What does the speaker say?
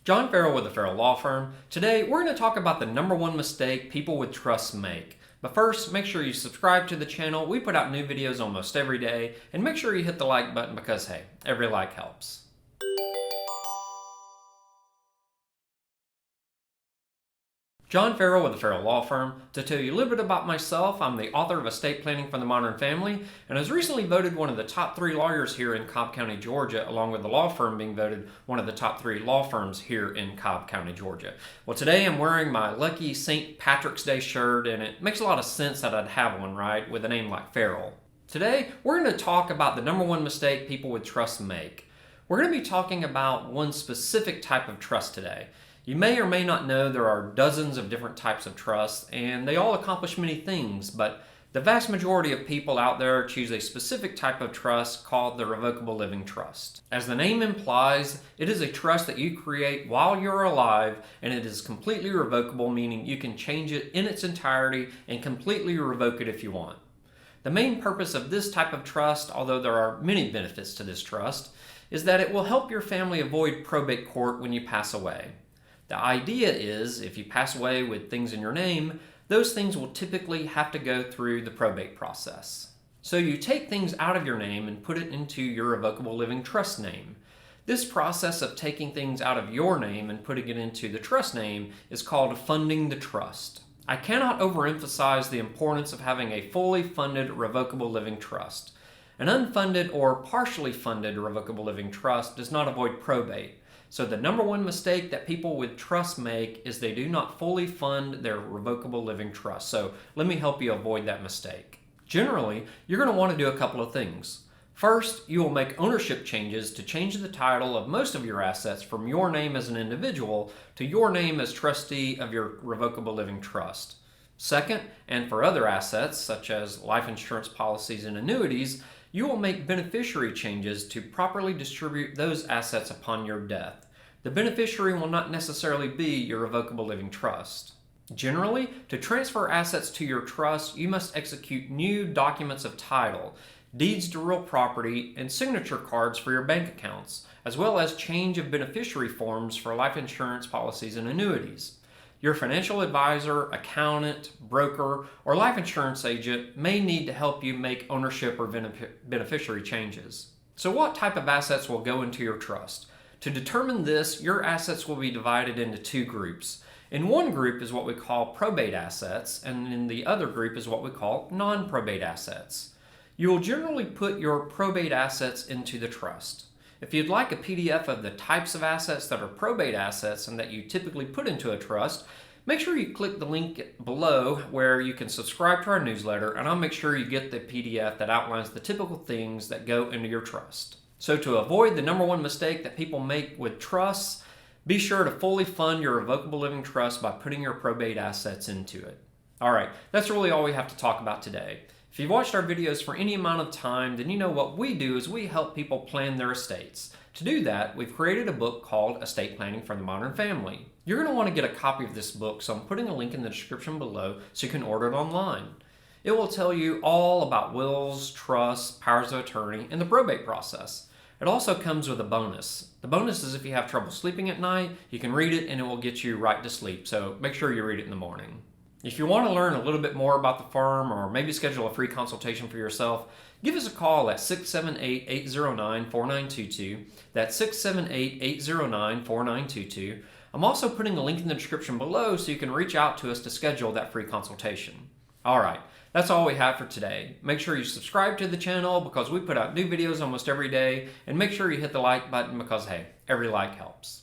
John Farrell with the Farrell Law Firm. Today, we're going to talk about the number one mistake people with trusts make. But first, make sure you subscribe to the channel. We put out new videos almost every day. And make sure you hit the like button because, hey, every like helps. John Farrell with the Farrell Law Firm. To tell you a little bit about myself, I'm the author of Estate Planning for the Modern Family, and I was recently voted one of the top 3 lawyers here in Cobb County, Georgia, along with the law firm being voted one of the top 3 law firms here in Cobb County, Georgia. Well, today I'm wearing my lucky St. Patrick's Day shirt, and it makes a lot of sense that I'd have one, right, with a name like Farrell. Today, we're going to talk about the number one mistake people with trusts make. We're going to be talking about one specific type of trust today. You may or may not know there are dozens of different types of trusts, and they all accomplish many things, but the vast majority of people out there choose a specific type of trust called the revocable living trust. As the name implies, it is a trust that you create while you're alive, and it is completely revocable, meaning you can change it in its entirety and completely revoke it if you want. The main purpose of this type of trust, although there are many benefits to this trust, is that it will help your family avoid probate court when you pass away. The idea is, if you pass away with things in your name, those things will typically have to go through the probate process. So you take things out of your name and put it into your revocable living trust name. This process of taking things out of your name and putting it into the trust name is called funding the trust. I cannot overemphasize the importance of having a fully funded revocable living trust. An unfunded or partially funded revocable living trust does not avoid probate. So the number one mistake that people with trusts make is they do not fully fund their revocable living trust. So let me help you avoid that mistake. Generally, you're going to want to do a couple of things. First, you will make ownership changes to change the title of most of your assets from your name as an individual to your name as trustee of your revocable living trust. Second, and for other assets such as life insurance policies and annuities, you will make beneficiary changes to properly distribute those assets upon your death. The beneficiary will not necessarily be your revocable living trust. Generally, to transfer assets to your trust, you must execute new documents of title, deeds to real property, and signature cards for your bank accounts, as well as change of beneficiary forms for life insurance policies and annuities. Your financial advisor, accountant, broker, or life insurance agent may need to help you make ownership or beneficiary changes. So what type of assets will go into your trust? To determine this, your assets will be divided into 2 groups. In one group is what we call probate assets, and in the other group is what we call non-probate assets. You will generally put your probate assets into the trust. If you'd like a PDF of the types of assets that are probate assets and that you typically put into a trust, make sure you click the link below where you can subscribe to our newsletter, and I'll make sure you get the PDF that outlines the typical things that go into your trust. So to avoid the number one mistake that people make with trusts, be sure to fully fund your revocable living trust by putting your probate assets into it. All right, that's really all we have to talk about today. If you've watched our videos for any amount of time, then you know what we do is we help people plan their estates. To do that, we've created a book called Estate Planning for the Modern Family. You're going to want to get a copy of this book, so I'm putting a link in the description below so you can order it online. It will tell you all about wills, trusts, powers of attorney, and the probate process. It also comes with a bonus. The bonus is if you have trouble sleeping at night, you can read it and it will get you right to sleep, so make sure you read it in the morning. If you want to learn a little bit more about the firm or maybe schedule a free consultation for yourself, give us a call at 678-809-4922. That's 678-809-4922. I'm also putting a link in the description below so you can reach out to us to schedule that free consultation. All right, that's all we have for today. Make sure you subscribe to the channel because we put out new videos almost every day, and make sure you hit the like button because, hey, every like helps.